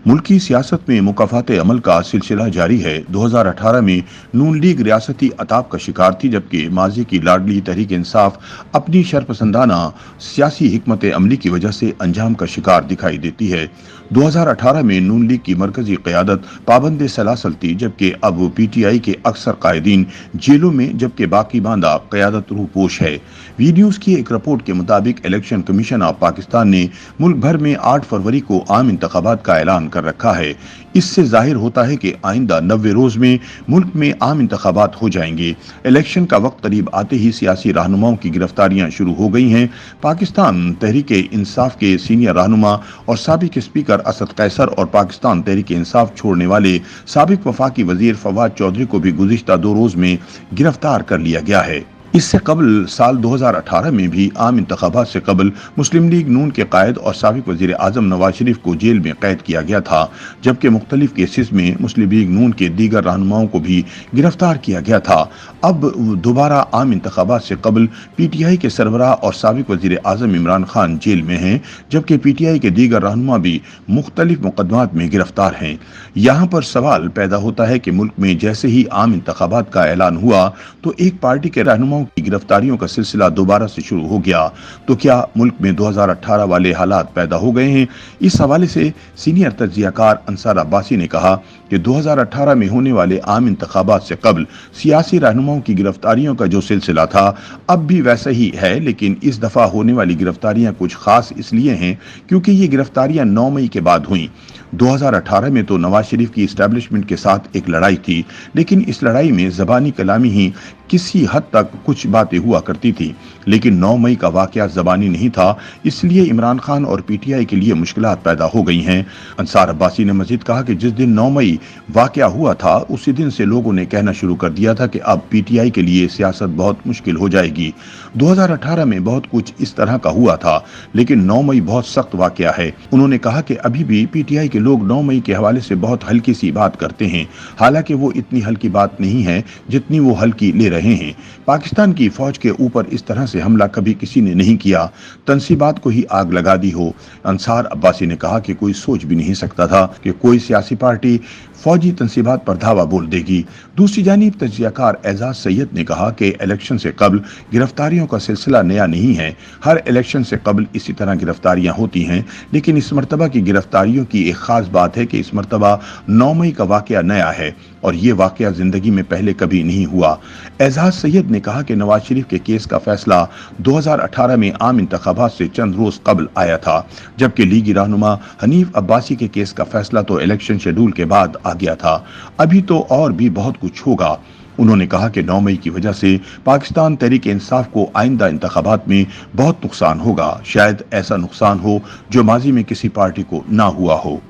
मुल्की सियासत में मुकाफाते अमल का सिलसिला जारी है। 2018 में नून लीग रियासती अताब का शिकार थी, जबकि माजी की लाडली तहरीक इंसाफ अपनी शरपसंदाना सियासी हिकमत अमली की वजह से अंजाम का शिकार दिखाई देती है। 2018 में नून लीग की मरकजी क़यादत पाबंद सलासल थी, जबकि अब PTI के अक्सर कायदीन जेलों में, जबकि बाकी बांदा क़यादत रूपोश है। वी न्यूज़ की एक रिपोर्ट के मुताबिक इलेक्शन कमीशन ऑफ पाकिस्तान ने मुल्क भर में 8 फरवरी को आम इंतखाबात का ऐलान कर रखा है। इससे जाहिर होता है कि आइंदा 90 रोज में मुल्क में आम इंतखाबात हो जाएंगे। इलेक्शन का वक्त करीब आते ही सियासी रहनुमाओं की गिरफ्तारियां शुरू हो गई हैं। पाकिस्तान तहरीक इंसाफ के सीनियर रहनुमा और साबिक स्पीकर असद कैसर और पाकिस्तान तहरीक इंसाफ छोड़ने वाले साबिक वफाकी वजीर फवाद चौधरी को भी गुज़िश्ता 2 रोज में गिरफ्तार कर लिया गया है। इससे कबल साल 2018 में भी आम इंतखाबात से कबल मुस्लिम लीग नून के कायद और साबिक वजीर आजम नवाज शरीफ को जेल में कैद किया गया था, जबकि मुख्तलिफ केसेस में मुस्लिम लीग नून के दीगर रहनुमाओं को भी गिरफ्तार किया गया था। अब दोबारा आम इंतखाबात से कबल PTI के सरबराह और साबिक वजीर आजम इमरान खान जेल में हैं, जबकि PTI के दीगर रहनुमा भी मुख्तलिफ मुकदमात में गिरफ्तार हैं। यहाँ पर सवाल पैदा होता है कि मुल्क में जैसे ही आम इंतखाबात का ऐलान हुआ तो एक पार्टी के रहनुमाओं की गिरफ्तारियों का सिलसिला दोबारा से शुरू हो गया। तो क्या मुल्क में 2018 वाले हालात पैदा हो गए हैं? इस हवाले से सीनियर तज्जियाकार अंसार अब्बासी ने कहा कि 2018 में होने वाले आम इंतखाबात से कबल सियासी रहनुमाओं की गिरफ्तारियों का जो सिलसिला था अब भी वैसा ही है, लेकिन इस दफा होने वाली गिरफ्तारियां कुछ खास इसलिए हैं क्योंकि ये गिरफ्तारियां 9 मई के बाद हुई। 2018 में तो नवाज शरीफ की इस्टेब्लिशमेंट के साथ एक लड़ाई थी, लेकिन इस लड़ाई में ज़बानी कलामी ही किसी हद तक कुछ बातें हुआ करती थी, लेकिन 9 मई का वाकया ज़बानी नहीं था, इसलिए इमरान खान और PTI के लिए मुश्किलात पैदा हो गई हैं। अंसार अब्बासी ने मजीद कहा कि जिस दिन 9 मई वाकया हुआ था उसी दिन से लोगों ने कहना शुरू कर दिया था कि अब PTI के लिए सियासत बहुत मुश्किल हो जाएगी। 2018 में बहुत कुछ इस तरह का हुआ था, लेकिन 9 मई बहुत सख्त वाकया है। उन्होंने कहा कि अभी भी PTI के लोग 9 मई के हवाले से बहुत हल्की सी बात करते हैं, हालांकि वो इतनी हल्की बात नहीं है जितनी वो हल्की ले रहे हैं। पाकिस्तान की फौज के ऊपर इस तरह से हमला कभी किसी ने नहीं किया, तंसीबात को ही आग लगा दी हो। अंसार अब्बासी ने कहा कि कोई सोच भी नहीं सकता था कि कोई सियासी पार्टी फौजी तंसीबात पर धावा बोल देगी। दूसरी जानिब तज्जियाकार एजाज सैयद ने कहा कि इलेक्शन से कबल गिरफ्तारियों का सिलसिला नया नहीं है। हर इलेक्शन से कबल इसी तरह गिरफ्तारियां होती हैं, लेकिन इस मरतबा की गिरफ्तारियों की एक खास बात है कि इस मरतबा 9 मई का वाकया नया है और ये वाकया जिंदगी में पहले कभी नहीं हुआ। एजाज सैयद ने कहा कि नवाज शरीफ के केस का फैसला 2018 में आम इंतखाबात से चंद रोज कबल आया था, जबकि लीगी रहनुमा हनीफ अब्बासी के केस का फैसला तो इलेक्शन शेड्यूल के बाद आ गया था। अभी तो और भी बहुत कुछ होगा। उन्होंने कहा कि 9 मई की वजह से पाकिस्तान तहरीक इंसाफ को आइंदा इंतखाबात में बहुत नुकसान होगा। शायद ऐसा नुकसान हो जो माजी में किसी पार्टी को ना हुआ हो।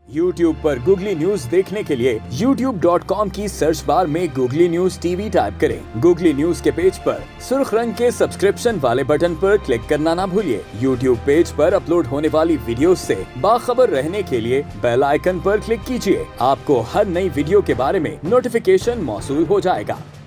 YouTube पर गूगली न्यूज देखने के लिए youtube.com की सर्च बार में गूगली न्यूज TV टाइप करें। गूगली न्यूज के पेज पर सुर्ख रंग के सब्सक्रिप्शन वाले बटन पर क्लिक करना ना भूलिए। YouTube पेज पर अपलोड होने वाली वीडियोस से बाखबर रहने के लिए बेल आइकन पर क्लिक कीजिए। आपको हर नई वीडियो के बारे में नोटिफिकेशन मौसूल हो जाएगा।